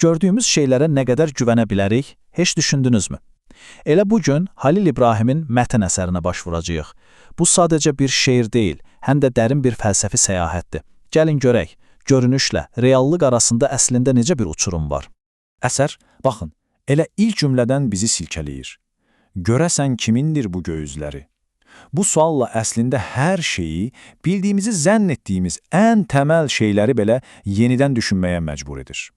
Gördüyümüz şeylərə nə qədər güvənə bilərik, heç düşündünüzmü? Elə bugün Halil İbrahimin Mətn əsərinə baş vuracağıq. Bu sadəcə bir şeir deyil, həm də dərin bir fəlsəfi səyahətdir. Gəlin görək, görünüşlə reallıq arasında əslində necə bir uçurum var. Əsər, baxın, elə ilk cümlədən bizi silkələyir. Görəsən kimindir bu göğüzləri? Bu sualla əslində hər şeyi, bildiyimizi zənn etdiyimiz ən təməl şeyləri belə yenidən düşünməyə məcbur edir.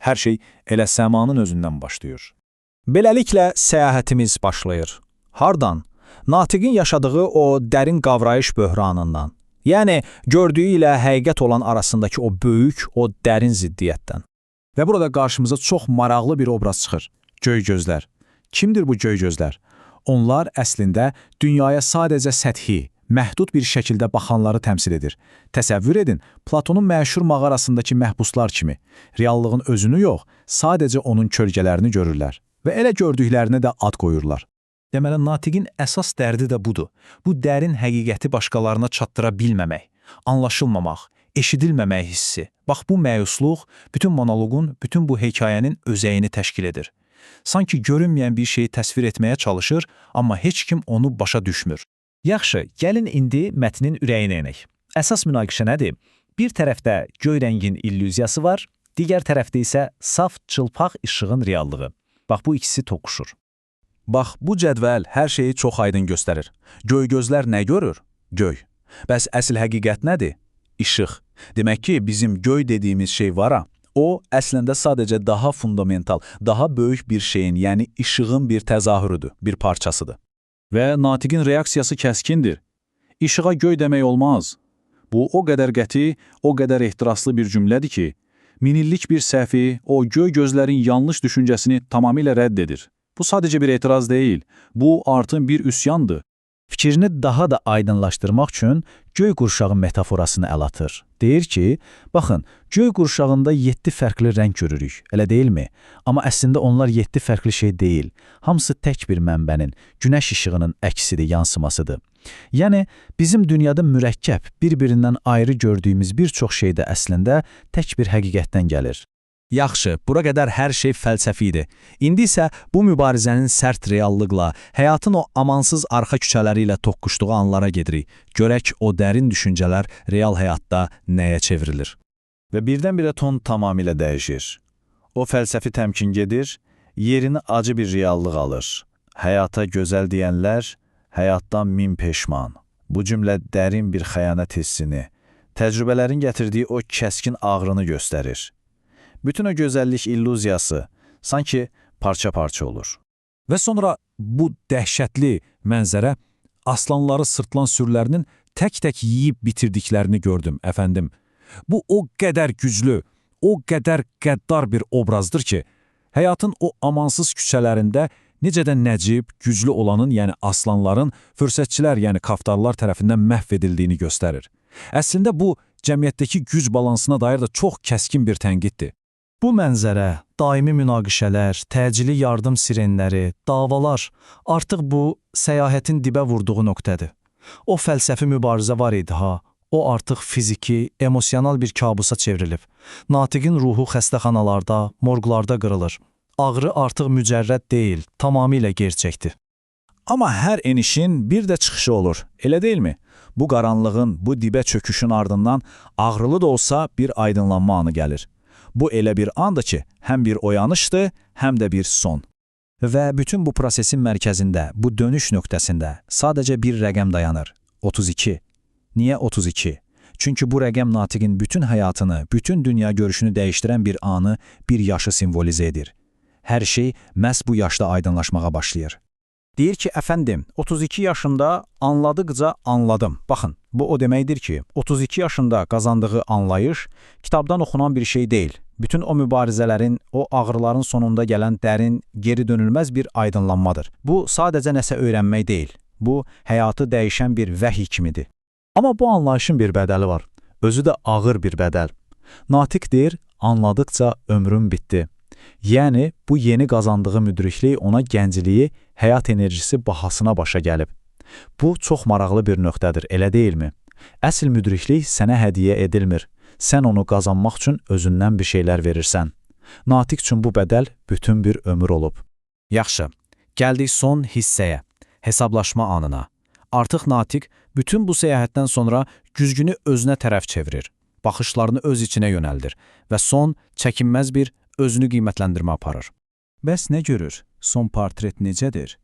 Hər şey elə səmanın özündən başlayır. Beləliklə səyahətimiz başlayır. Hardan? Natiqin yaşadığı o dərin qavrayış böhranından. Yəni, gördüyü ilə həqiqət olan arasındakı o böyük, o dərin ziddiyyətdən. Və burada qarşımıza çox maraqlı bir obraz çıxır. Göy gözlər. Kimdir bu göy gözlər? Onlar əslində dünyaya sadəcə səthi, məhdud bir şəkildə baxanları təmsil edir. Təsəvvür edin, Platonun məşhur mağarasındakı məhbuslar kimi. Reallığın özünü yox, sadəcə onun kölgələrini görürlər və elə gördüklərinə də ad qoyurlar. Deməli, Natiqin əsas dərdi də budur. Bu dərin həqiqəti başqalarına çatdıra bilməmək, anlaşılmamaq, eşidilməmək hissi. Bax, bu məyusluq bütün monoloqun, bütün bu hekayənin özəyini təşkil edir. Sanki görünməyən bir şeyi təsvir etməyə çalışır, amma heç kim onu başa düşmür. Yaxşı, gəlin indi mətnin ürəyinə enək. Əsas münaqişə nədir? Bir tərəfdə göy rəngin illüziyası var, digər tərəfdə isə saf, çılpaq işığın reallığı. Bax, bu ikisi toqquşur. Bax, bu cədvəl hər şeyi çox aydın göstərir. Göy gözlər nə görür? Göy. Bəs əsl həqiqət nədir? İşıq. Demək ki, bizim göy dediyimiz şey var ha. O, əslində sadəcə daha fundamental, daha böyük bir şeyin, yəni işığın bir təzahürüdür, bir parçasıdır. Və Natiqin reaksiyası kəskindir. İşığa göy demək olmaz. Bu, o qədər qəti, o qədər ehtiraslı bir cümlədir ki, minillik bir səhvi, o göy gözlərin yanlış düşüncəsini tamamilə rədd edir. Bu sadəcə bir etiraz deyil, bu artın bir üsyandır. Fikrini daha da aydınlaşdırmaq üçün göy qurşağı metaforasını əl atır. Deyir ki, baxın, göy qurşağında 7 fərqli rəng görürük, elə deyilmi? Amma əslində onlar 7 fərqli şey deyil. Hamısı tək bir mənbənin, günəş işığının əksidir, yansımasıdır. Yəni, bizim dünyada mürəkkəb, bir-birindən ayrı gördüyümüz bir çox şey də əslində tək bir həqiqətdən gəlir. Yaxşı, bura qədər hər şey fəlsəfi idi. İndi isə bu mübarizənin sərt reallıqla, həyatın o amansız arxa küçələri ilə toqquşduğu anlara gedirik. Görək o dərin düşüncələr real həyatda nəyə çevrilir. Və birdən-birə ton tamamilə dəyişir. O fəlsəfi təmkin gedir, yerini acı bir reallıq alır. Həyata gözəl deyənlər, həyatdan min peşman. Bu cümlə dərin bir xəyanət hissini, təcrübələrin gətirdiyi o kəskin ağrını göstərir. Bütün o gözəllik illüziyası sanki parça-parça olur. Və sonra bu dəhşətli mənzərə aslanları sırtlan sürülərinin tək-tək yeyib bitirdiklərini gördüm, əfəndim. Bu o qədər güclü, o qədər qəddar bir obrazdır ki, həyatın o amansız küçələrində necə də nəcib, güclü olanın, yəni aslanların, fürsətçilər, yəni kaftarlar tərəfindən məhv edildiyini göstərir. Əslində bu, cəmiyyətdəki güc balansına dair də çox kəskin bir tənqiddir. Bu mənzərə, daimi münaqişələr, təcili yardım sirenləri, davalar, artıq bu səyahətin dibə vurduğu nöqtədir. O fəlsəfi mübarizə var idi ha, o artıq fiziki, emosional bir kabusa çevrilib. Natiqin ruhu xəstəxanalarda, morqlarda qırılır. Ağrı artıq mücərrəd deyil, tamamilə gerçəkdir. Amma hər enişin bir də çıxışı olur, elə deyilmi? Bu qaranlığın, bu dibə çöküşün ardından ağrılı da olsa bir aydınlanma anı gəlir. Bu elə bir andır ki, həm bir oyanışdır, həm də bir son. Və bütün bu prosesin mərkəzində, bu dönüş nöqtəsində sadəcə bir rəqəm dayanır. 32. Niyə 32? Çünki bu rəqəm Natiqin bütün həyatını, bütün dünya görüşünü dəyişdirən bir anı, bir yaşı simvolizə edir. Hər şey məhz bu yaşda aydınlaşmağa başlayır. Deyir ki, əfəndim, 32 yaşında anladıqca anladım. Baxın, bu o deməkdir ki, 32 yaşında qazandığı anlayış kitabdan oxunan bir şey deyil. Bütün o mübarizələrin, o ağrıların sonunda gələn dərin, geri dönülməz bir aydınlanmadır. Bu, sadəcə nəsə öyrənmək deyil. Bu, həyatı dəyişən bir vəhiy kimidir. Amma bu anlayışın bir bədəli var. Özü də ağır bir bədəl. Natiq deyir, anladıqca ömrüm bitdi. Yəni, bu yeni qazandığı müdriklik ona gənciliyi, həyat enerjisi bahasına başa gəlib. Bu, çox maraqlı bir nöqtədir, elə deyilmi? Əsl müdriklik sənə hədiyyə edilmir. Sən onu qazanmaq üçün özündən bir şeylər verirsən. Natiq üçün bu bədəl bütün bir ömür olub. Yaxşı, gəldik son hissəyə, hesablaşma anına. Artıq Natiq bütün bu səyahətdən sonra güzgünü özünə tərəf çevirir, baxışlarını öz içinə yönəldir və son, çəkinməz bir özünü qiymətləndirmə aparır. Bəs nə görür? Son portret necədir?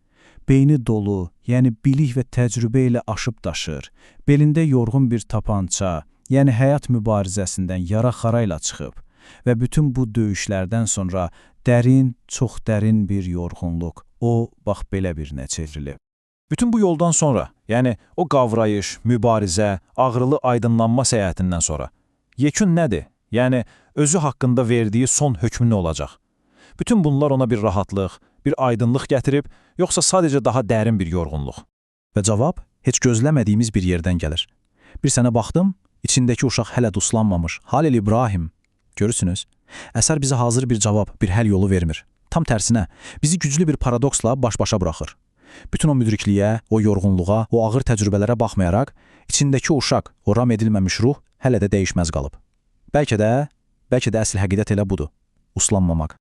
Beyni dolu, yəni bilik və təcrübə ilə aşıb daşır. Belində yorğun bir tapança, yəni həyat mübarizəsindən yara-xara ilə çıxıb və bütün bu döyüşlərdən sonra dərin, çox dərin bir yorğunluq. O, bax belə birinə çevrilib. Bütün bu yoldan sonra, yəni o qavrayış, mübarizə, ağrılı aydınlanma səyahətindən sonra yekun nədir? Yəni özü haqqında verdiyi son hökmü nə olacaq? Bütün bunlar ona bir rahatlıq, bir aydınlıq gətirib, yoxsa sadəcə daha dərin bir yorğunluq? Və cavab heç gözləmədiyimiz bir yerdən gəlir. Bir sənə baxdım, içindəki uşaq hələ duslanmamış. Halil İbrahim. Görürsünüz, əsər bizə hazır bir cavab, bir həll yolu vermir. Tam tərsinə, bizi güclü bir paradoksla baş-başa buraxır. Bütün o müdrikliyə, o yorğunluğa, o ağır təcrübələrə baxmayaraq, içindəki uşaq, o ram edilməmiş ruh hələ də dəyişməz qalıb. Bəlkə də əsl həqiqət elə budur. Uslanmamaq.